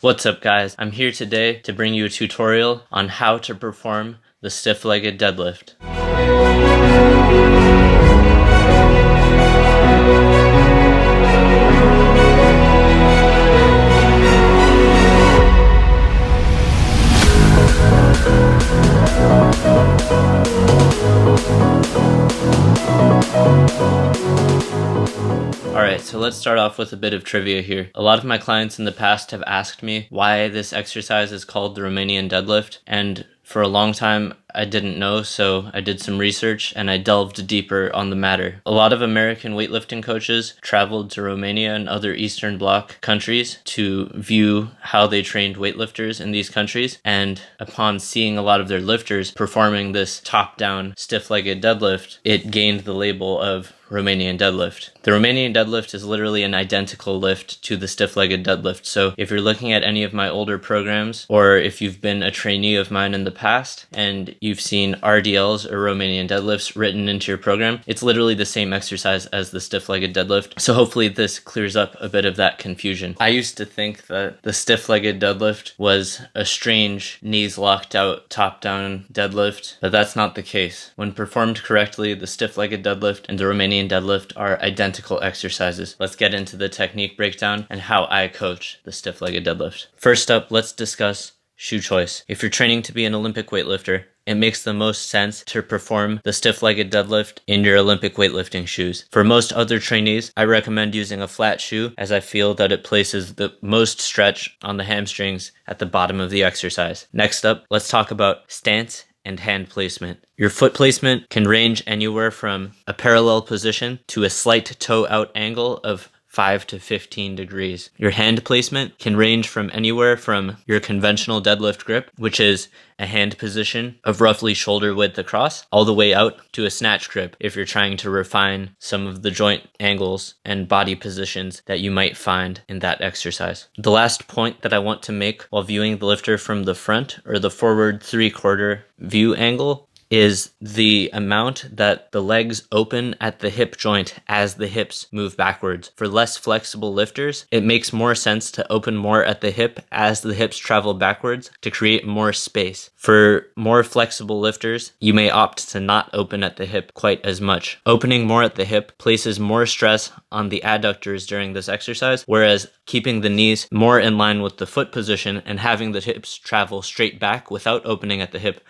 What's up guys, I'm here today to bring you a tutorial on how to perform the stiff-legged deadlift. Alright, so let's start off with a bit of trivia here. A lot of my clients in the past have asked me why this exercise is called the Romanian deadlift, and for a long time I didn't know, so I did some research and I delved deeper on the matter. A lot of American weightlifting coaches traveled to Romania and other Eastern Bloc countries to view how they trained weightlifters in these countries, and upon seeing a lot of their lifters performing this top-down stiff-legged deadlift, it gained the label of Romanian deadlift. The Romanian deadlift is literally an identical lift to the stiff-legged deadlift, so if you're looking at any of my older programs, or if you've been a trainee of mine in the past and you've seen RDLs or Romanian deadlifts written into your program, it's literally the same exercise as the stiff-legged deadlift, so hopefully this clears up a bit of that confusion. I used to think that the stiff-legged deadlift was a strange knees locked out top-down deadlift, but that's not the case. When performed correctly, the stiff-legged deadlift and the Romanian deadlift are identical exercises. Let's get into the technique breakdown and how I coach the stiff-legged deadlift. First up, let's discuss shoe choice. If you're training to be an Olympic weightlifter, it makes the most sense to perform the stiff-legged deadlift in your Olympic weightlifting shoes. For most other trainees, I recommend using a flat shoe, as I feel that it places the most stretch on the hamstrings at the bottom of the exercise. Next up, let's talk about stance and hand placement. Your foot placement can range anywhere from a parallel position to a slight toe out angle of 5 to 15 degrees. Your hand placement can range from anywhere from your conventional deadlift grip, which is a hand position of roughly shoulder width across, all the way out to a snatch grip if you're trying to refine some of the joint angles and body positions that you might find in that exercise. The last point that I want to make while viewing the lifter from the front or the forward 3/4 view angle is the amount that the legs open at the hip joint as the hips move backwards. For less flexible lifters, it makes more sense to open more at the hip as the hips travel backwards to create more space. For more flexible lifters, you may opt to not open at the hip quite as much. Opening more at the hip places more stress on the adductors during this exercise, whereas keeping the knees more in line with the foot position and having the hips travel straight back without opening at the hip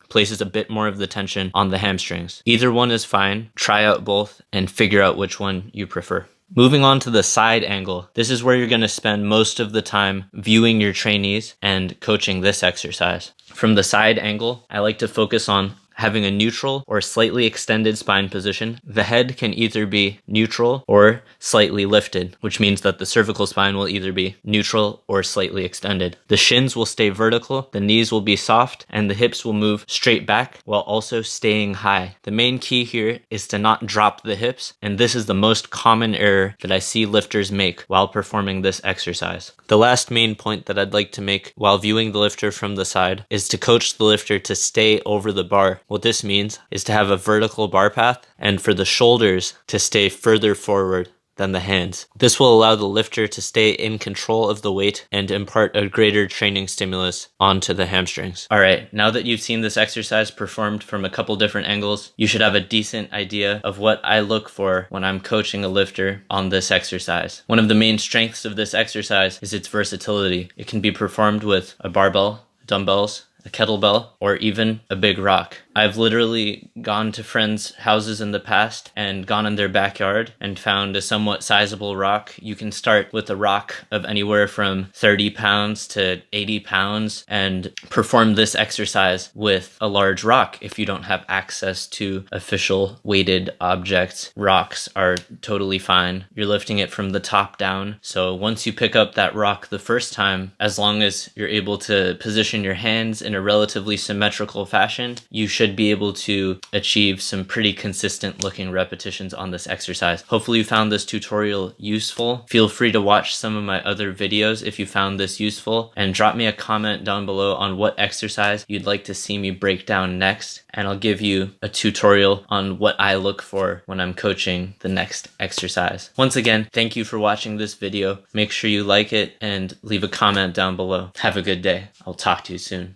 places a bit more of the tension on the hamstrings. Either one is fine. Try out both and figure out which one you prefer. Moving on to the side angle, this is where you're going to spend most of the time viewing your trainees and coaching this exercise. From the side angle, I like to focus on having a neutral or slightly extended spine position. The head can either be neutral or slightly lifted, which means that the cervical spine will either be neutral or slightly extended. The shins will stay vertical, the knees will be soft, and the hips will move straight back while also staying high. The main key here is to not drop the hips, and this is the most common error that I see lifters make while performing this exercise. The last main point that I'd like to make while viewing the lifter from the side is to coach the lifter to stay over the bar. What this means is to have a vertical bar path and for the shoulders to stay further forward than the hands. This will allow the lifter to stay in control of the weight and impart a greater training stimulus onto the hamstrings. Alright, now that you've seen this exercise performed from a couple different angles, you should have a decent idea of what I look for when I'm coaching a lifter on this exercise. One of the main strengths of this exercise is its versatility. It can be performed with a barbell, dumbbells, a kettlebell, or even a big rock. I've literally gone to friends' houses in the past and gone in their backyard and found a somewhat sizable rock. You can start with a rock of anywhere from 30 pounds to 80 pounds and perform this exercise with a large rock if you don't have access to official weighted objects. Rocks are totally fine. You're lifting it from the top down, so once you pick up that rock the first time, as long as you're able to position your hands in a relatively symmetrical fashion, you should be able to achieve some pretty consistent looking repetitions on this exercise. Hopefully you found this tutorial useful. Feel free to watch some of my other videos if you found this useful, and drop me a comment down below on what exercise you'd like to see me break down next, and I'll give you a tutorial on what I look for when I'm coaching the next exercise. Once again, thank you for watching this video. Make sure you like it and leave a comment down below. Have a good day. I'll talk to you soon.